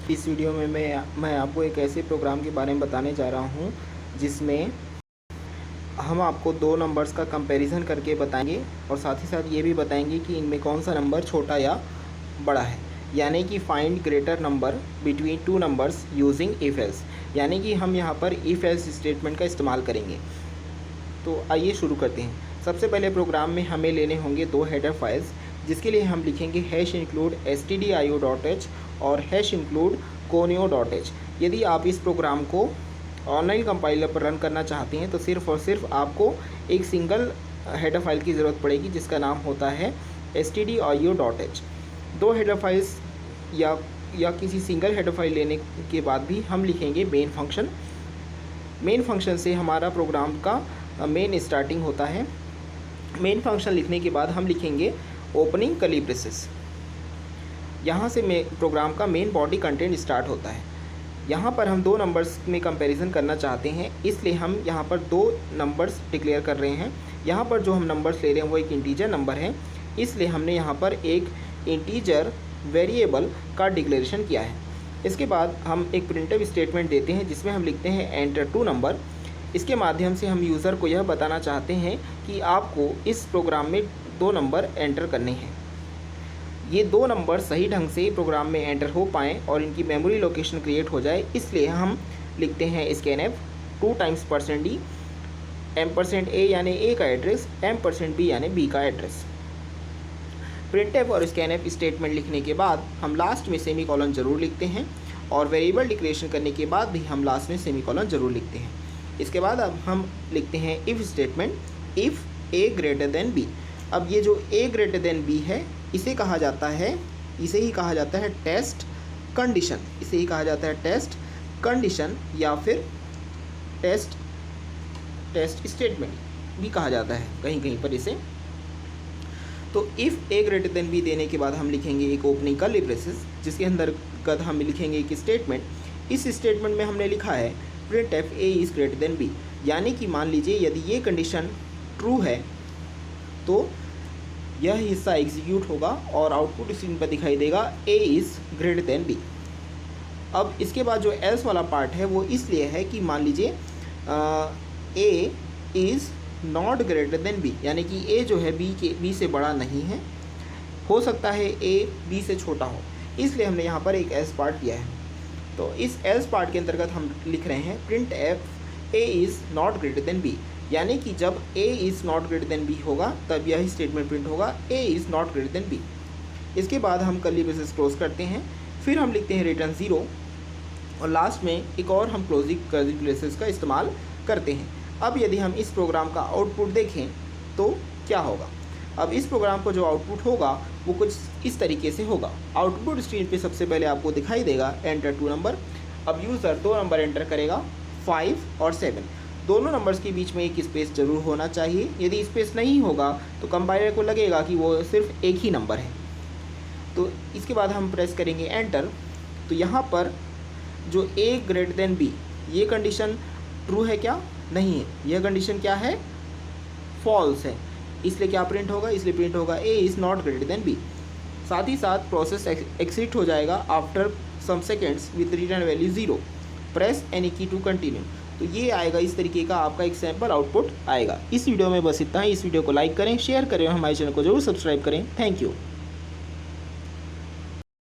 इस वीडियो में मैं आपको एक ऐसे प्रोग्राम के बारे में बताने जा रहा हूं जिसमें हम आपको दो नंबर्स का कंपैरिजन करके बताएंगे और साथ ही साथ ये भी बताएंगे कि इनमें कौन सा नंबर छोटा या बड़ा है, यानी कि find greater number between two numbers using if else. यानी कि हम यहाँ पर इफ एल्स स्टेटमेंट का इस्तेमाल करेंगे। तो आइए शुरू करते हैं। सबसे पहले प्रोग्राम में हमें लेने होंगे दो हेडर फाइल्स, जिसके लिए हम लिखेंगे #include stdio.h और #include conio.h। यदि आप इस प्रोग्राम को ऑनलाइन कंपाइलर पर रन करना चाहते हैं तो सिर्फ़ और सिर्फ आपको एक सिंगल हेडर फाइल की ज़रूरत पड़ेगी, जिसका नाम होता है stdio.h। दो हेडर फाइल्स या किसी सिंगल हेडर फाइल लेने के बाद भी हम लिखेंगे मेन फंक्शन। मेन फंक्शन से हमारा प्रोग्राम का मेन स्टार्टिंग होता है। मेन फंक्शन लिखने के बाद हम लिखेंगे ओपनिंग कर्ली ब्रेसेस। यहाँ से प्रोग्राम का मेन बॉडी कंटेंट स्टार्ट होता है। यहाँ पर हम दो नंबर्स में कंपैरिजन करना चाहते हैं, इसलिए हम यहाँ पर दो नंबर्स डिक्लेयर कर रहे हैं। यहाँ पर जो हम नंबर्स ले रहे हैं वो एक इंटीजर नंबर है, इसलिए हमने यहाँ पर एक इंटीजर वेरिएबल का डिक्लेरेशन किया है। इसके बाद हम एक प्रिंटफ स्टेटमेंट देते हैं जिसमें हम लिखते हैं एंटर टू नंबर। इसके माध्यम से हम यूज़र को यह बताना चाहते हैं कि आपको इस प्रोग्राम में दो नंबर एंटर करने हैं। ये दो नंबर सही ढंग से प्रोग्राम में एंटर हो पाएँ और इनकी मेमोरी लोकेशन क्रिएट हो जाए, इसलिए हम लिखते हैं स्कैनफ 2 टाइम्स %d %a यानी a का एड्रेस %b यानी b का एड्रेस। प्रिंटफ और स्कैनफ स्टेटमेंट लिखने के बाद हम लास्ट में सेमीकोलन ज़रूर लिखते हैं और वेरिएबल डिक्लेरेशन करने के बाद भी हम लास्ट में सेमीकोलन ज़रूर लिखते हैं। इसके बाद अब हम लिखते हैं if statement, if a greater than b। अब ये जो a ग्रेटर देन b है इसे ही कहा जाता है टेस्ट कंडीशन। इसे ही कहा जाता है टेस्ट कंडीशन या फिर टेस्ट स्टेटमेंट भी कहा जाता है कहीं कहीं पर इसे। तो if a greater than b देने के बाद हम लिखेंगे एक ओपनिंग कर्ली ब्रेसेस, जिसके अंतर्गत हम लिखेंगे एक स्टेटमेंट। इस स्टेटमेंट में हमने लिखा है printf a is greater than b, यानी कि मान लीजिए यदि ये कंडीशन ट्रू है तो यह हिस्सा एग्जीक्यूट होगा और आउटपुट स्क्रीन पर दिखाई देगा a is greater than b। अब इसके बाद जो एल्स वाला पार्ट है वो इसलिए है कि मान लीजिए a is not greater than b, यानी कि a जो है b से बड़ा नहीं है, हो सकता है a b से छोटा हो, इसलिए हमने यहाँ पर एक एल्स पार्ट दिया है। तो इस एल्स पार्ट के अंतर्गत हम लिख रहे हैं printf a is not greater than b, यानी कि जब a is not greater than b होगा तब यह स्टेटमेंट प्रिंट होगा a is not greater than b। इसके बाद हम कर्ली ब्रेसेस क्लोज करते हैं, फिर हम लिखते हैं रिटर्न 0 और लास्ट में एक और हम क्लोजिंग कर्ली ब्रेसेस का इस्तेमाल करते हैं। अब यदि हम इस प्रोग्राम का आउटपुट देखें तो क्या होगा। अब इस प्रोग्राम को जो आउटपुट होगा वो कुछ इस तरीके से होगा। आउटपुट स्क्रीन पे सबसे पहले आपको दिखाई देगा एंटर टू नंबर। अब यूज़र दो नंबर एंटर करेगा 5 और 7। दोनों नंबर्स के बीच में एक स्पेस जरूर होना चाहिए। यदि स्पेस नहीं होगा तो कंपाइलर को लगेगा कि वो सिर्फ एक ही नंबर है। तो इसके बाद हम प्रेस करेंगे एंटर। तो यहाँ पर जो a ग्रेटर देन b ये कंडीशन ट्रू है क्या? नहीं है, यह कंडीशन क्या है? फॉल्स है। इसलिए क्या प्रिंट होगा? इसलिए प्रिंट होगा a is not greater than b। साथ ही साथ प्रोसेस एक्सिट हो जाएगा after some seconds with return value 0। Press any key to continue. तो ये आएगा, इस तरीके का आपका एक सैम्पल आउटपुट आएगा। इस वीडियो में बस इतना ही। इस वीडियो को लाइक करें, शेयर करें और हमारे चैनल को जरूर सब्सक्राइब करें। Thank you.